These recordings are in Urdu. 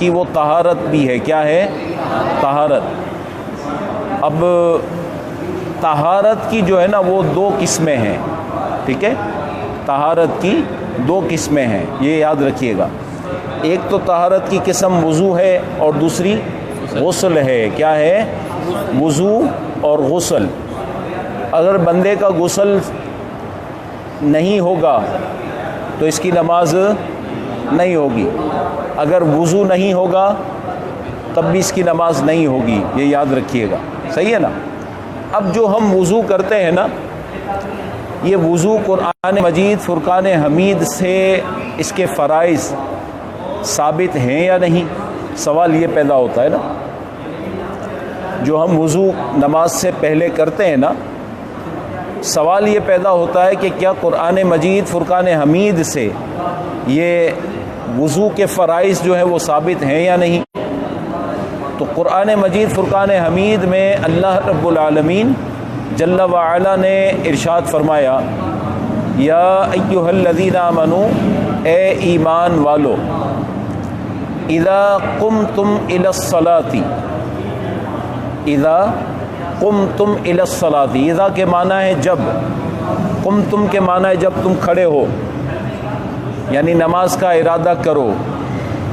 کی وہ طہارت بھی ہے. کیا ہے؟ طہارت. اب طہارت کی جو ہے نا وہ دو قسمیں ہیں. ٹھیک ہے، طہارت کی دو قسمیں ہیں، یہ یاد رکھیے گا. ایک تو طہارت کی قسم وضو ہے اور دوسری غسل ہے. کیا ہے؟ وضو اور غسل. اگر بندے کا غسل نہیں ہوگا تو اس کی نماز نہیں ہوگی. اگر وضو نہیں ہوگا تب بھی اس کی نماز نہیں ہوگی. یہ یاد رکھیے گا. صحیح ہے نا؟ اب جو ہم وضو کرتے ہیں نا، یہ وضو قرآن مجید فرقان حمید سے اس کے فرائض ثابت ہیں یا نہیں، سوال یہ پیدا ہوتا ہے نا. جو ہم وضو نماز سے پہلے کرتے ہیں نا، سوال یہ پیدا ہوتا ہے کہ کیا قرآن مجید فرقان حمید سے یہ وضو کے فرائض جو ہیں وہ ثابت ہیں یا نہیں. تو قرآن مجید فرقان حمید میں اللہ رب العالمین جل وعلا نے ارشاد فرمایا، یا ایھا الذین آمنوا، اے ایمان والو، اذا قمتم الی الصلاۃ، اذا قمتم الی الصلاۃ. اذا کے معنی ہے جب، قمتم کے معنی ہے جب تم کھڑے ہو، یعنی نماز کا ارادہ کرو،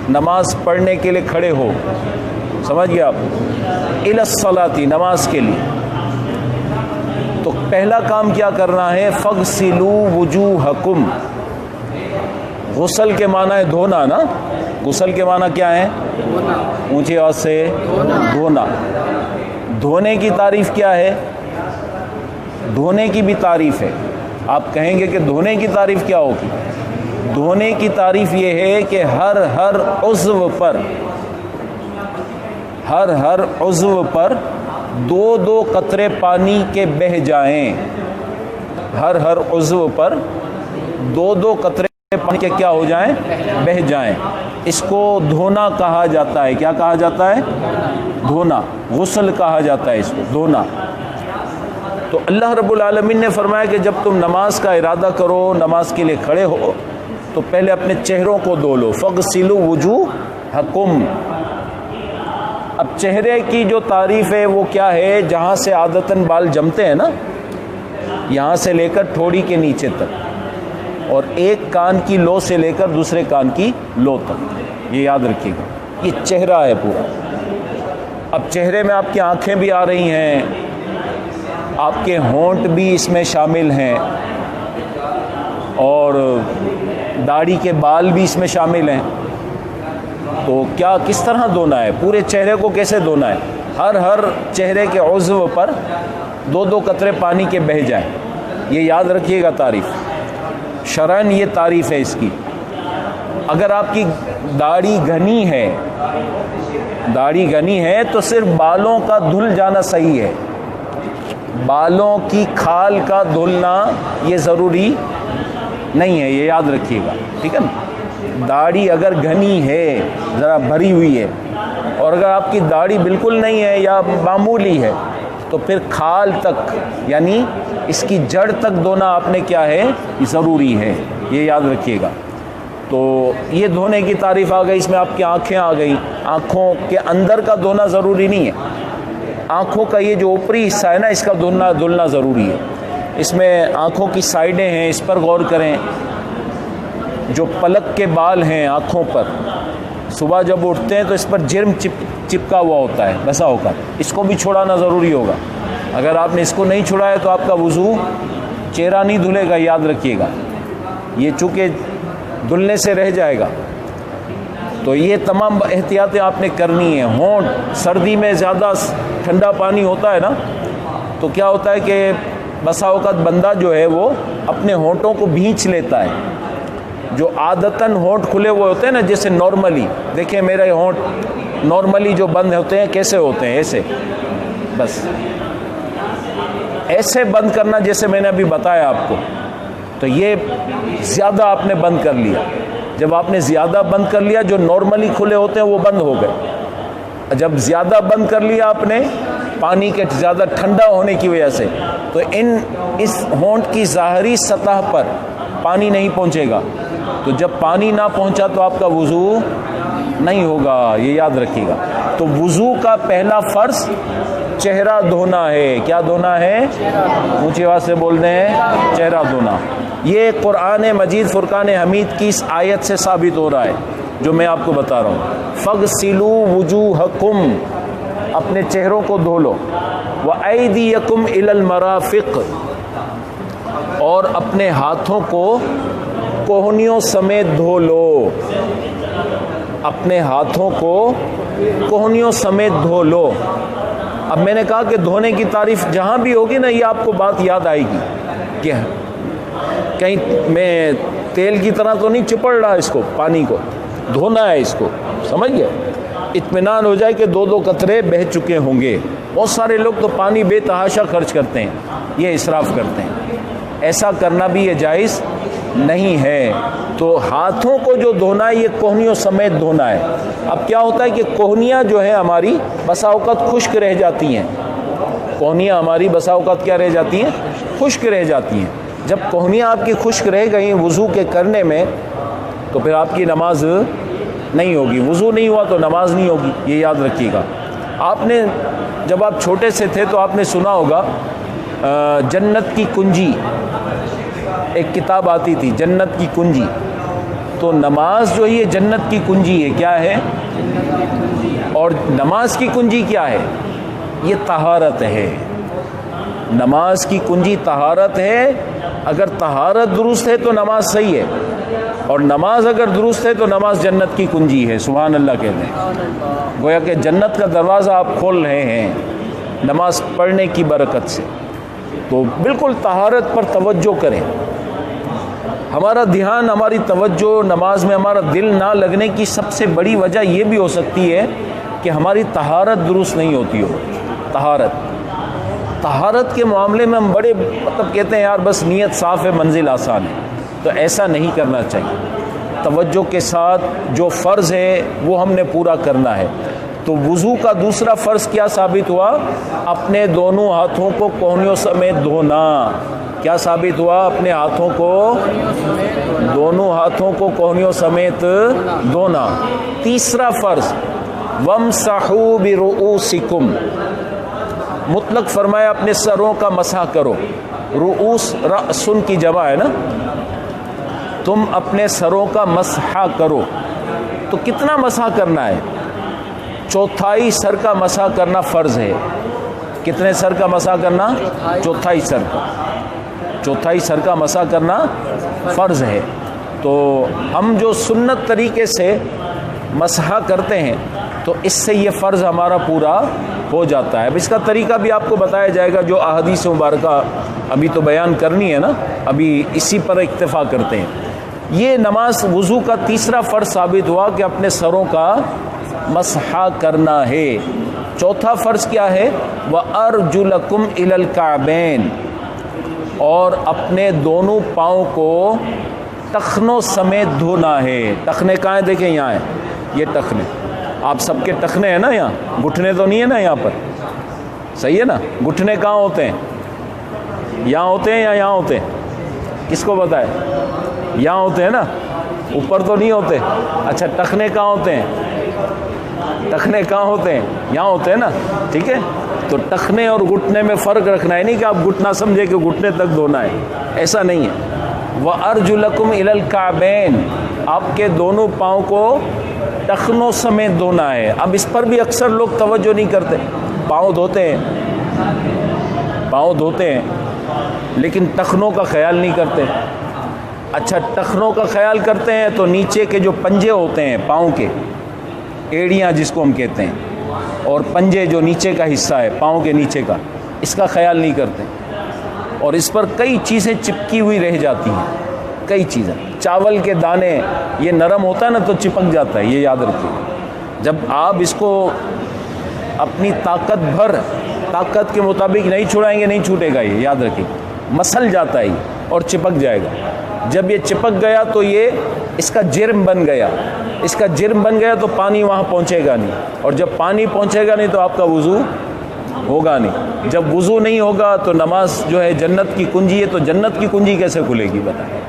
نماز پڑھنے کے لیے کھڑے ہو. سمجھ گئے آپ؟ الی الصلاۃ، نماز کے لیے. تو پہلا کام کیا کرنا ہے؟ فاغسلوا وجوہکم. غسل کے معنی ہے دھونا نا. غسل کے معنی کیا ہے؟ اونچی آواز سے دھونا. دھونے کی تعریف کیا ہے؟ دھونے کی بھی تعریف ہے. آپ کہیں گے کہ دھونے کی تعریف کیا ہوگی؟ دھونے کی تعریف یہ ہے کہ ہر عضو پر، ہر عضو پر دو دو قطرے پانی کے بہہ جائیں. ہر عضو پر دو دو قطرے پانی کے کیا ہو جائیں؟ بہہ جائیں. اس کو دھونا کہا جاتا ہے. کیا کہا جاتا ہے؟ دھونا. غسل کہا جاتا ہے اس کو، دھونا. تو اللہ رب العالمین نے فرمایا کہ جب تم نماز کا ارادہ کرو، نماز کے لیے کھڑے ہو، تو پہلے اپنے چہروں کو دھو لو. فاغسلوا وجوہکم. اب چہرے کی جو تعریف ہے وہ کیا ہے؟ جہاں سے عادتاً بال جمتے ہیں نا، یہاں سے لے کر ٹھوڑی کے نیچے تک، اور ایک کان کی لو سے لے کر دوسرے کان کی لو تک. یہ یاد رکھیے گا، یہ چہرہ ہے پورا. اب چہرے میں آپ کی آنکھیں بھی آ رہی ہیں، آپ کے ہونٹ بھی اس میں شامل ہیں، اور داڑھی کے بال بھی اس میں شامل ہیں. تو کیا کس طرح دھونا ہے؟ پورے چہرے کو کیسے دھونا ہے؟ ہر چہرے کے عضو پر دو دو قطرے پانی کے بہہ جائیں. یہ یاد رکھیے گا تعریف. شرعاً یہ تعریف ہے اس کی. اگر آپ کی داڑھی گھنی ہے تو صرف بالوں کا دھل جانا صحیح ہے. بالوں کی کھال کا دھلنا یہ ضروری نہیں ہے. یہ یاد رکھیے گا. ٹھیک ہے نا؟ داڑھی اگر گھنی ہے، ذرا بھری ہوئی ہے، اور اگر آپ کی داڑھی بالکل نہیں ہے یا معمولی ہے، تو پھر کھال تک، یعنی اس کی جڑ تک دھونا آپ نے کیا ہے؟ ضروری ہے. یہ یاد رکھیے گا. تو یہ دھونے کی تعریف آ گئی. اس میں آپ کی آنکھیں آ گئی. آنکھوں کے اندر کا دھونا ضروری نہیں ہے. آنکھوں کا یہ جو اوپری حصہ ہے نا، اس کا دھلنا ضروری ہے. اس میں آنکھوں کی سائڈیں ہیں، اس پر غور کریں. جو پلک کے بال ہیں آنکھوں پر، صبح جب اٹھتے ہیں تو اس پر جرم چپکا ہوا ہوتا ہے ویسا ہو کر. اس کو بھی چھڑانا ضروری ہوگا. اگر آپ نے اس کو نہیں چھڑایا تو آپ کا وضو، چہرہ نہیں دھلے گا. یاد رکھیے گا، یہ چونکہ دھلنے سے رہ جائے گا. تو یہ تمام احتیاطیں آپ نے کرنی ہیں. ہونٹ، سردی میں زیادہ ٹھنڈا پانی ہوتا ہے نا، تو کیا ہوتا ہے کہ بسا اوقات بندہ جو ہے وہ اپنے ہونٹوں کو بھینچ لیتا ہے. جو عادتاً ہونٹ کھلے ہوئے ہوتے ہیں نا، جیسے نارملی دیکھیں میرے ہونٹ نارملی جو بند ہوتے ہیں کیسے ہوتے ہیں؟ ایسے، بس ایسے بند کرنا جیسے میں نے ابھی بتایا آپ کو. تو یہ زیادہ آپ نے بند کر لیا. جب آپ نے زیادہ بند کر لیا، جو نارملی کھلے ہوتے ہیں وہ بند ہو گئے. جب زیادہ بند کر لیا آپ نے پانی کے زیادہ ٹھنڈا ہونے کی وجہ سے، تو اس ہونٹ کی ظاہری سطح پر پانی نہیں پہنچے گا. تو جب پانی نہ پہنچا تو آپ کا وضو نہیں ہوگا، یہ یاد رکھیے گا۔ تو وضو کا پہلا فرض چہرہ دھونا ہے۔ کیا دھونا ہے؟ اونچی آواز سے بول دیں، چہرہ دھونا۔ یہ قرآن مجید فرقان حمید کی اس آیت سے ثابت ہو رہا ہے جو میں آپ کو بتا رہا ہوں۔ فَاغْسِلُوا وُجُوهَكُمْ، اپنے چہروں کو دھو لو، وَأَيْدِيَكُمْ إِلَى الْمَرَافِقِ، اور اپنے ہاتھوں کو کوہنیوں سمیت دھو لو، اپنے ہاتھوں کو کوہنیوں سمیت دھو لو۔ اب میں نے کہا کہ دھونے کی تعریف جہاں بھی ہوگی نا، یہ آپ کو بات یاد آئے گی کہ کہیں میں تیل کی طرح تو نہیں چپڑ رہا اس کو، پانی کو دھونا ہے، اس کو سمجھ گئے؟ اطمینان ہو جائے کہ 2 قطرے بہہ چکے ہوں گے۔ بہت سارے لوگ تو پانی بے تحاشا خرچ کرتے ہیں، یہ اسراف کرتے ہیں، ایسا کرنا بھی یہ جائز نہیں ہے۔ تو ہاتھوں کو جو دھونا ہے یہ کوہنیوں سمیت دھونا ہے۔ اب کیا ہوتا ہے کہ کوہنیاں جو ہیں ہماری بسا اوقات خشک رہ جاتی ہیں، کوہنیاں ہماری بسا اوقات کیا رہ جاتی ہیں؟ خشک رہ جاتی ہیں۔ جب کوہنیاں آپ کی خشک رہ گئیں وضو کے کرنے میں تو پھر آپ کی نماز نہیں ہوگی، وضو نہیں ہوا تو نماز نہیں ہوگی، یہ یاد رکھیے گا۔ آپ نے جب آپ چھوٹے سے تھے تو آپ نے سنا ہوگا جنت کی کنجی، ایک کتاب آتی تھی جنت کی کنجی۔ تو نماز جو یہ جنت کی کنجی ہے، کیا ہے؟ اور نماز کی کنجی کیا ہے؟ یہ طہارت ہے۔ نماز کی کنجی طہارت ہے۔ اگر طہارت درست ہے تو نماز صحیح ہے، اور نماز اگر درست ہے تو نماز جنت کی کنجی ہے۔ سبحان اللہ کہتے ہیں، گویا کہ جنت کا دروازہ آپ کھول رہے ہیں نماز پڑھنے کی برکت سے۔ تو بالکل طہارت پر توجہ کریں۔ ہمارا دھیان، ہماری توجہ نماز میں ہمارا دل نہ لگنے کی سب سے بڑی وجہ یہ بھی ہو سکتی ہے کہ ہماری طہارت درست نہیں ہوتی ہو۔ طہارت کے معاملے میں ہم بڑے کہتے ہیں یار بس نیت صاف ہے منزل آسان ہے، تو ایسا نہیں کرنا چاہیے۔ توجہ کے ساتھ جو فرض ہے وہ ہم نے پورا کرنا ہے۔ تو وضو کا دوسرا فرض کیا ثابت ہوا؟ اپنے دونوں ہاتھوں کو کوہنیوں سمیت دھونا۔ کیا ثابت ہوا؟ اپنے ہاتھوں کو، دونوں ہاتھوں کو کوہنیوں سمیت دھونا۔ تیسرا فرض وَامْسَحُوا بِرُؤُوسِكُمْ، مطلق فرمایا اپنے سروں کا مسح کرو۔ رؤوس رأسن کی جمع ہے نا، تم اپنے سروں کا مسح کرو۔ تو کتنا مسح کرنا ہے؟ 1/4 سر کا مسح کرنا فرض ہے۔ کتنے سر کا مسح کرنا؟ 1/4 سر کا، 1/4 سر کا مسح کرنا فرض ہے۔ تو ہم جو سنت طریقے سے مسح کرتے ہیں تو اس سے یہ فرض ہمارا پورا ہو جاتا ہے۔ اب اس کا طریقہ بھی آپ کو بتایا جائے گا، جو احادیث مبارکہ ابھی تو بیان کرنی ہے نا، ابھی اسی پر اکتفا کرتے ہیں۔ یہ نماز وضو کا تیسرا فرض ثابت ہوا کہ اپنے سروں کا مسح کرنا ہے۔ چوتھا فرض کیا ہے؟ وَأَرْجُلَكُمْ إِلَى الْكَعْبَيْنِ، اور اپنے دونوں پاؤں کو ٹخنوں سمیت دھونا ہے۔ ٹخنے کہاں ہیں؟ دیکھیں یہاں ہیں، یہ ٹخنے آپ سب کے ٹخنے ہیں نا، یہاں گھٹنے تو نہیں ہے نا یہاں پر، صحیح ہے نا؟ گھٹنے کہاں ہوتے ہیں؟ یہاں ہوتے ہیں یا یہاں ہوتے ہیں؟ کس کو پتہ ہے؟ یہاں ہوتے ہیں نا، اوپر تو نہیں ہوتے۔ اچھا ٹخنے کہاں ہوتے ہیں؟ ٹخنے کہاں ہوتے ہیں؟ یہاں ہوتے ہیں نا، ٹھیک ہے۔ تو ٹخنے اور گھٹنے میں فرق رکھنا ہے، نہیں کہ آپ گھٹنا سمجھے کہ گھٹنے تک دھونا ہے، ایسا نہیں ہے۔ وَأَرْجُلَكُمْ إِلَى الْكَعْبَيْنِ، آپ کے دونوں پاؤں کو ٹخنوں سمیت دھونا ہے۔ اب اس پر بھی اکثر لوگ توجہ نہیں کرتے، پاؤں دھوتے ہیں لیکن ٹخنوں کا خیال نہیں کرتے۔ اچھا ٹخنوں کا خیال کرتے ہیں تو نیچے کے جو پنجے ہوتے ہیں پاؤں کے، ایڑیاں جس کو ہم کہتے ہیں، اور پنجے جو نیچے کا حصہ ہے پاؤں کے نیچے کا، اس کا خیال نہیں کرتے، اور اس پر کئی چیزیں چپکی ہوئی رہ جاتی ہیں، کئی چیزیں۔ چاول کے دانے یہ نرم ہوتا ہے نا تو چپک جاتا ہے، یہ یاد رکھیے۔ جب آپ اس کو اپنی طاقت کے مطابق نہیں چھڑائیں گے نہیں چھوٹے گا، یہ یاد رکھیے، مسل جاتا ہے اور چپک جائے گا۔ جب یہ چپک گیا تو یہ اس کا جرم بن گیا تو پانی وہاں پہنچے گا نہیں، اور جب پانی پہنچے گا نہیں تو آپ کا وضو ہوگا نہیں۔ جب وضو نہیں ہوگا تو نماز جو ہے جنت کی کنجی ہے، تو جنت کی کنجی کیسے کھلے گی بتائیں؟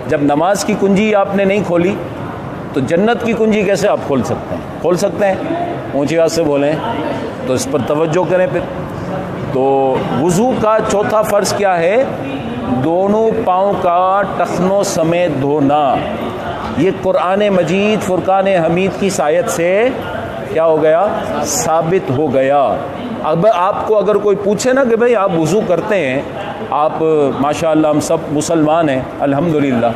جب نماز کی کنجی آپ نے نہیں کھولی تو جنت کی کنجی کیسے آپ کھول سکتے ہیں؟ کھول سکتے ہیں؟ اونچی آواز سے بولیں تو اس پر توجہ کریں پھر۔ تو وضو کا چوتھا فرض کیا ہے؟ دونوں پاؤں کا ٹخنوں سمیت دھونا۔ یہ قرآن مجید فرقان حمید کی آیت سے کیا ہو گیا؟ ثابت ہو گیا۔ اب آپ کو اگر کوئی پوچھے نا کہ بھئی آپ وضو کرتے ہیں، آپ ماشاءاللہ ہم سب مسلمان ہیں الحمدللہ،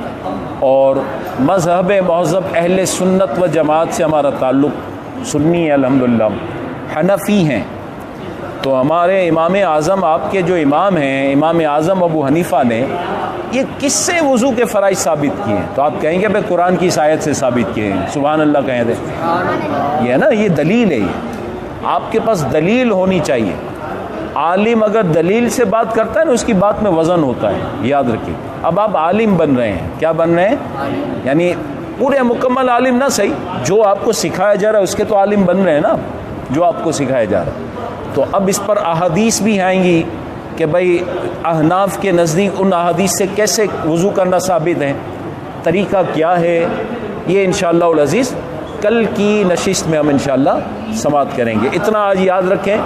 اور مذہب مہذب اہل سنت و جماعت سے ہمارا تعلق سنی ہے الحمدللہ، حنفی ہیں، تو ہمارے امام اعظم، آپ کے جو امام ہیں امام اعظم ابو حنیفہ نے یہ کس سے وضو کے فرائض ثابت کیے ہیں؟ تو آپ کہیں گے بھئی قرآن کی اس آیت سے ثابت کیے ہیں۔ سبحان اللہ کہیں دیں، یہ ہے نا، یہ دلیل ہے، یہ آپ کے پاس دلیل ہونی چاہیے۔ عالم اگر دلیل سے بات کرتا ہے نا، اس کی بات میں وزن ہوتا ہے، یاد رکھیے۔ اب آپ عالم بن رہے ہیں، کیا بن رہے ہیں؟ یعنی پورے مکمل عالم نہ صحیح، جو آپ کو سکھایا جا رہا ہے اس کے تو عالم بن رہے ہیں نا، جو آپ کو سکھایا جا رہا ہے۔ تو اب اس پر احادیث بھی آئیں گی کہ بھئی احناف کے نزدیک ان احادیث سے کیسے وضو کرنا ثابت ہے، طریقہ کیا ہے، یہ انشاءاللہ العزیز کل کی نشست میں ہم انشاءاللہ سماعت کریں گے۔ اتنا آج یاد رکھیں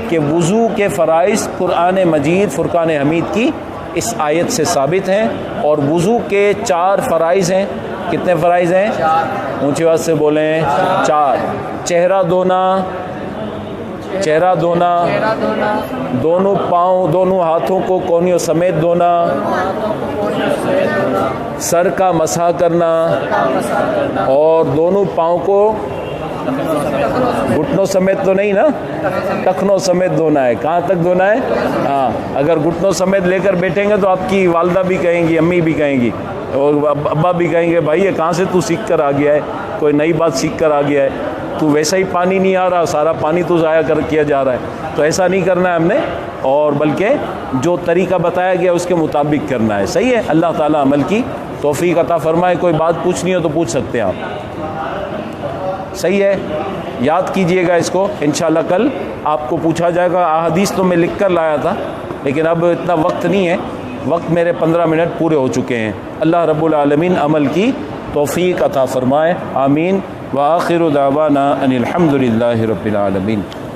کہ وضو کے فرائض قرآن مجید فرقان حمید کی اس آیت سے ثابت ہیں، اور وضو کے 4 فرائض ہیں۔ کتنے فرائض ہیں؟ 4۔ اونچی آواز سے بولیں، 4۔ چہرہ دھونا، دونوں پاؤں دونوں ہاتھوں کو کونیوں سمیت دھونا، سر کا مسح کرنا، اور دونوں پاؤں کو گھٹنوں سمیت تو نہیں نا، ٹخنوں سمیت دھونا ہے۔ کہاں تک دھونا ہے؟ ہاں، اگر گھٹنوں سمیت لے کر بیٹھیں گے تو آپ کی والدہ بھی کہیں گی، امی بھی کہیں گی، اور ابا بھی کہیں گے بھائی یہ کہاں سے تو سیکھ کر آ گیا ہے، کوئی نئی بات سیکھ کر آ گیا ہے، تو ویسا ہی پانی نہیں آ رہا، سارا پانی تو ضائع کیا جا رہا ہے۔ تو ایسا نہیں کرنا ہے ہم نے، اور بلکہ جو طریقہ بتایا گیا اس کے مطابق کرنا ہے۔ صحیح ہے؟ اللہ تعالیٰ عمل کی توفیق عطا فرمائے۔ کوئی بات پوچھنی ہو تو پوچھ سکتے ہیں آپ۔ صحیح ہے؟ یاد کیجئے گا اس کو، انشاءاللہ کل آپ کو پوچھا جائے گا۔ احادیث تو میں لکھ کر لایا تھا، لیکن اب اتنا وقت نہیں ہے، وقت میرے 15 منٹ پورے ہو چکے ہیں۔ اللہ رب العالمین عمل کی توفیق عطا فرمائے، آمین۔ وآخر دعوانا ان الحمد للہ رب العالمین۔